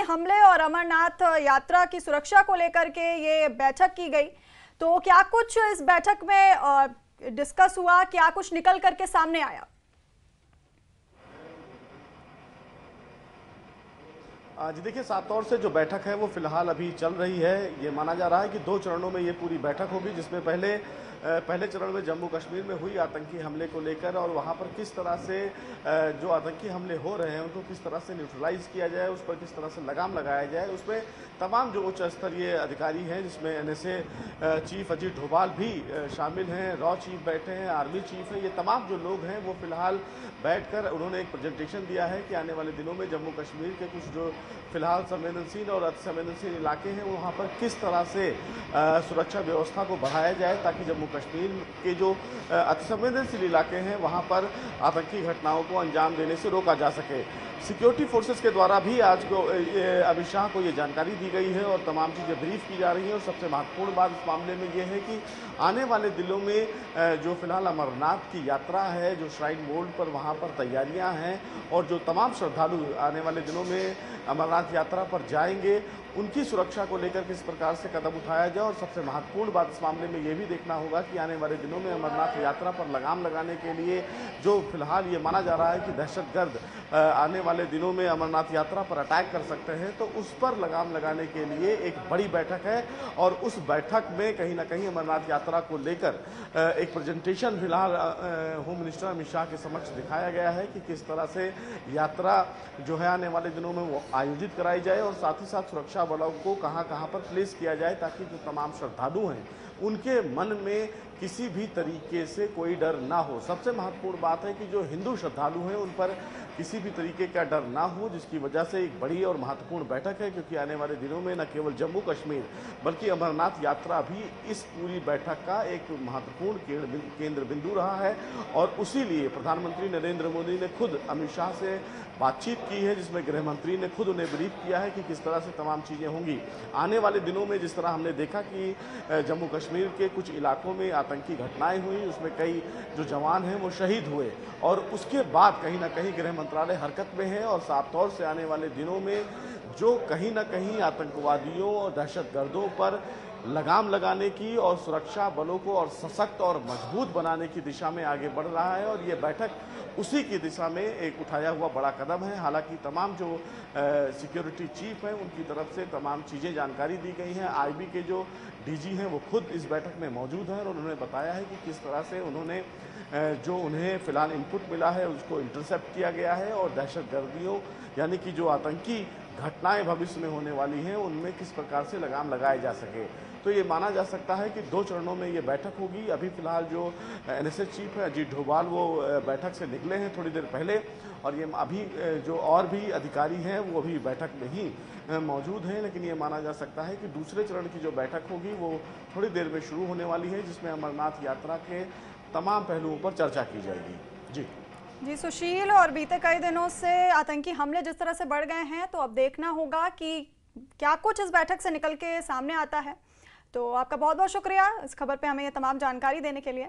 हमले और अमरनाथ यात्रा की सुरक्षा को लेकर के ये बैठक की गई, तो क्या कुछ इस बैठक में डिस्कस हुआ, क्या कुछ निकल करके सामने आया? जी देखिए, साफ तौर से जो बैठक है वो फिलहाल अभी चल रही है। ये माना जा रहा है कि 2 चरणों में ये पूरी बैठक होगी, जिसमें पहले चरण में जम्मू कश्मीर में हुई आतंकी हमले को लेकर और वहाँ पर किस तरह से जो आतंकी हमले हो रहे हैं उनको किस तरह से न्यूट्रलाइज किया जाए, उस पर किस तरह से लगाम लगाया जाए, उसमें तमाम जो उच्च स्तरीय अधिकारी हैं, जिसमें एनएसए चीफ अजीत डोभाल भी शामिल हैं, रॉ चीफ बैठे हैं, आर्मी चीफ है, ये तमाम जो लोग हैं वो फिलहाल बैठकर उन्होंने एक प्रेजेंटेशन दिया है कि आने वाले दिनों में जम्मू कश्मीर के कुछ जो फिलहाल संवेदनशील और अति संवेदनशील इलाके हैं वहाँ पर किस तरह से सुरक्षा व्यवस्था को बढ़ाया जाए ताकि जम्मू कश्मीर के जो अति संवेदनशील इलाके हैं वहाँ पर आतंकी घटनाओं को अंजाम देने से रोका जा सके। सिक्योरिटी फोर्सेस के द्वारा भी आज को अमित शाह को ये जानकारी दी गई है और तमाम चीज़ें ब्रीफ की जा रही हैं और सबसे महत्वपूर्ण बात इस मामले में ये है कि आने वाले दिनों में जो फिलहाल अमरनाथ की यात्रा है, जो श्राइन बोर्ड पर वहाँ पर तैयारियाँ हैं और जो तमाम श्रद्धालु आने वाले दिनों में अमरनाथ यात्रा पर जाएंगे उनकी सुरक्षा को लेकर किस प्रकार से कदम उठाया जाए। और सबसे महत्वपूर्ण बात इस मामले में ये भी देखना होगा कि आने वाले दिनों में अमरनाथ यात्रा पर लगाम लगाने के लिए जो फिलहाल ये माना जा रहा है कि दहशतगर्द आने वाले दिनों में अमरनाथ यात्रा पर अटैक कर सकते हैं, तो उस पर लगाम लगाने के लिए एक बड़ी बैठक है और उस बैठक में कहीं ना कहीं अमरनाथ यात्रा को लेकर एक प्रेजेंटेशन फिलहाल होम मिनिस्टर अमित शाह के समक्ष दिखाया गया है कि किस तरह से यात्रा जो है आने वाले दिनों में वो आयोजित कराई जाए और साथ ही साथ सुरक्षा बलों को कहां पर प्लेस किया जाए ताकि जो तमाम श्रद्धालु हैं उनके मन में किसी भी तरीके से कोई डर ना हो। सबसे महत्वपूर्ण बात है कि जो हिंदू श्रद्धालु हैं उन पर किसी भी तरीके का डर ना हो, जिसकी वजह से एक बड़ी और महत्वपूर्ण बैठक है, क्योंकि आने वाले दिनों में न केवल जम्मू कश्मीर बल्कि अमरनाथ यात्रा भी इस पूरी बैठक का एक महत्वपूर्ण केंद्र बिंदु रहा है। और उसी लिए प्रधानमंत्री नरेंद्र मोदी ने खुद अमित शाह से बातचीत की है, जिसमें गृह मंत्री ने खुद उन्हें ब्रीफ किया है कि किस तरह से तमाम चीज़ें होंगी। आने वाले दिनों में जिस तरह हमने देखा कि जम्मू कश्मीर के कुछ इलाकों में आतंकी घटनाएं हुई, उसमें कई जो जवान हैं वो शहीद हुए और उसके बाद कहीं ना कहीं गृह मंत्रालय हरकत में है और साफ तौर से आने वाले दिनों में जो कहीं ना कहीं आतंकवादियों और दहशतगर्दों पर लगाम लगाने की और सुरक्षा बलों को और सशक्त और मजबूत बनाने की दिशा में आगे बढ़ रहा है और ये बैठक उसी की दिशा में एक उठाया हुआ बड़ा कदम है। हालांकि तमाम जो सिक्योरिटी चीफ हैं उनकी तरफ से तमाम चीज़ें जानकारी दी गई हैं। आईबी के जो डीजी हैं वो खुद इस बैठक में मौजूद हैं और उन्होंने बताया है कि किस तरह से उन्होंने जो उन्हें फिलहाल इनपुट मिला है उसको इंटरसेप्ट किया गया है और दहशतगर्दियों यानी कि जो आतंकी घटनाएं भविष्य में होने वाली हैं उनमें किस प्रकार से लगाम लगाए जा सके। तो ये माना जा सकता है कि 2 चरणों में ये बैठक होगी। अभी फिलहाल जो एनएसए चीफ है अजीत डोभाल वो बैठक से निकले हैं थोड़ी देर पहले और ये अभी जो और भी अधिकारी हैं वो अभी बैठक में ही मौजूद हैं, लेकिन ये माना जा सकता है कि दूसरे चरण की जो बैठक होगी वो थोड़ी देर में शुरू होने वाली है, जिसमें अमरनाथ यात्रा के तमाम पहलुओं पर चर्चा की जाएगी। जी सुशील, और बीते कई दिनों से आतंकी हमले जिस तरह से बढ़ गए हैं तो अब देखना होगा कि क्या कुछ इस बैठक से निकल के सामने आता है। तो आपका बहुत बहुत शुक्रिया इस खबर पे हमें ये तमाम जानकारी देने के लिए।